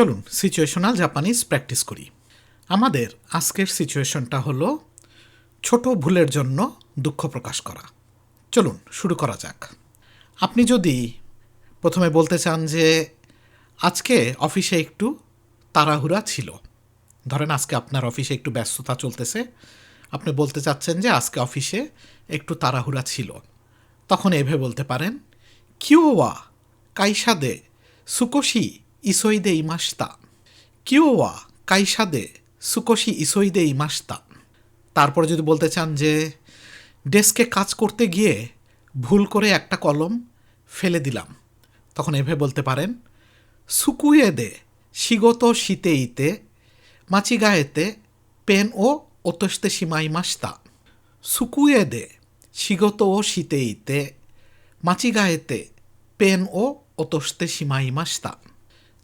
চলুন situational Japanese practice করি। আমাদের আজকের সিচুয়েশনটা হলো ছোট ভুলের জন্য দুঃখ প্রকাশ করা। চলুন শুরু করা যাক। আপনি যদি প্রথমে বলতে চান যে আজকে অফিসে একটু তাড়াহুড়া ছিল, ধরেন আজকে আপনার অফিসে একটু ব্যস্ততা চলতেছে, আপনি বলতে চাচ্ছেন যে আজকে অফিসে একটু তাড়াহুড়া ছিল, তখন এভাবে বলতে পারেন কিও ওয়া কাইশা দে সুকোশি ইসোইদে ইমাস্তা। কিও ওয়া কাইশা দে সুকোশি ইসোইদে ইমাস্তা। তারপরে যদি বলতে চান যে ডেস্কে কাজ করতে গিয়ে ভুল করে একটা কলম ফেলে দিলাম, তখন এভাবে বলতে পারেন সুকুয়ে দে শিগোতো শিতে ইতে মাচিগায়েতে পেন ও ওতস্তে শিমাই মাস্তা। সুকুয়ে দে শিগোতো ও শিতে ইতে মাচিগায়েতে পেন ও ওতস্তে শিমাই মাস্তা।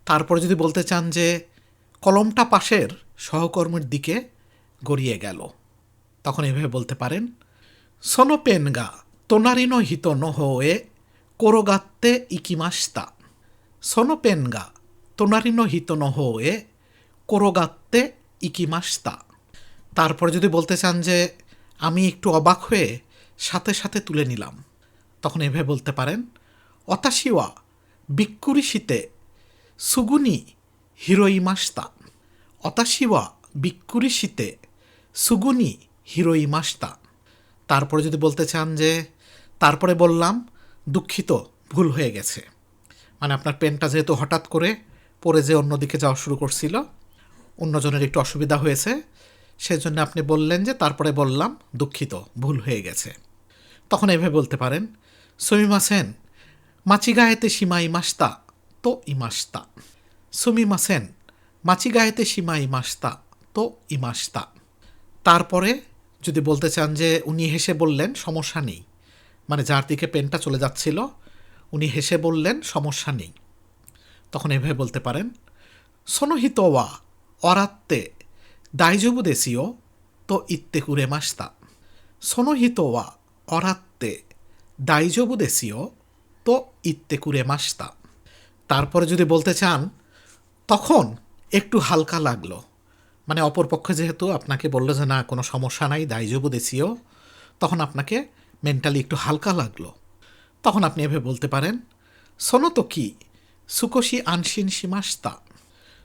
তারপরে যদি বলতে চান যে কলমটা পাশের সহকর্মীর দিকে গড়িয়ে গেল, তখন এভাবে বলতে পারেন সোনো পেন গা তোনারি নো হিতো নো হোয়ে কোরোগাত্তে ইকিমাস্তা। সোনো পেন গা তোনারি নো হিতো নো হোয়ে কোরোগাত্তে ইকিমাস্তা। তারপরে যদি বলতে চান যে আমি একটু অবাক হয়ে সাথে সাথে তুলে নিলাম, তখন এভাবে বলতে পারেন অতাশিওয়া বিক্কুরিশিতে সুগুনি হিরোইমাস্তা। অতাশিওয়া বিক্কুরিশিতে সুগুনি হিরোইমাস্তা। তারপরে যদি বলতে চান যে তারপরে বললাম দুঃখিত ভুল হয়ে গেছে, মানে আপনার পেনটা যেহেতু হঠাৎ করে পড়ে যে অন্যদিকে যাওয়া শুরু করছিল, অন্যজনের একটু অসুবিধা হয়েছে, সেজন্য আপনি বললেন যে তারপরে বললাম দুঃখিত ভুল হয়ে গেছে, তখন এভাবে বলতে পারেন সুমিমাসেন মাচিগায়েতে সীমা ইমাস্তা তো ইমাস্তা। সুমিমাসেন মাচিগায়েতে সীমা ইমাস্তা তো ইমাস্তা। তারপরে যদি বলতে চান যে উনি হেসে বললেন সমস্যা নেই, মানে যার দিকে পেনটা চলে যাচ্ছিল উনি হেসে বললেন সমস্যা নেই, তখন এভাবে বলতে পারেন সোনোহিতো ওয়া অরাত্তে দাইজবু দেসিও তো ইত্তে কুরে মাস্তা। সোনোহিতো ওয়া অরাত্তে দাইজবু দেসিও তো ইত্তে কুরে মাস্তা। তারপরে যদি বলতে চান তখন একটু হালকা লাগলো, মানে অপরপক্ষে যেহেতু আপনাকে বললো যে না কোনো সমস্যা নাই দাইজবু দেসিও, তখন আপনাকে মেন্টালি একটু হালকা লাগলো, তখন আপনি এভাবে বলতে পারেন সোনোতোকি সুকোশি আনশিন শিমাস্তা।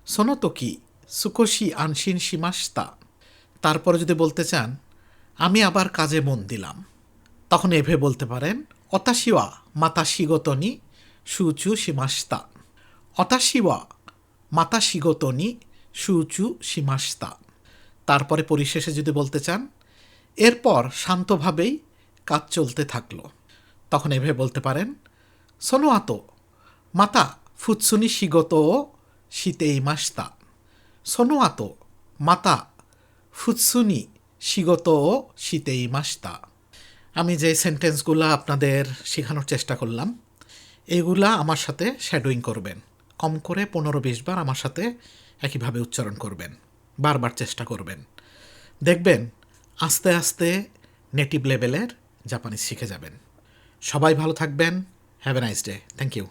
সোনোতোকি সুকোশি আনশিন শিমাস্তা। তারপরে যদি বলতে চান আমি আবার কাজে মন দিলাম, তখন এভাবে বলতে পারেন অতাশিওয়া মাতা শিগতনি সুচু শিমাস্তা। অতাশিওয়া মাতা শিগতনি সুচু শিমাস্তা। তারপরে পরিশেষে যদি বলতে চান এরপর শান্তভাবেই কাজ চলতে থাকলো, তখন এভাবে বলতে পারেন সোনো আতো মাতা ফুৎসুনি শিগত ও শীতেই মাস্তা। সোনো আতো মাতা ফুৎসুনি শিগত ও শীতেই মাস্তা। আমি যে সেন্টেন্সগুলো আপনাদের শেখানোর চেষ্টা করলাম, এগুলা আমার সাথে শ্যাডোয়িং করবেন, কম করে 15-20 বার আমার সাথে একইভাবে উচ্চারণ করবেন, বারবার চেষ্টা করবেন, দেখবেন আস্তে আস্তে নেটিভ লেভেলের জাপানিজ শিখে যাবেন। সবাই ভালো থাকবেন। Have a nice day. Thank you.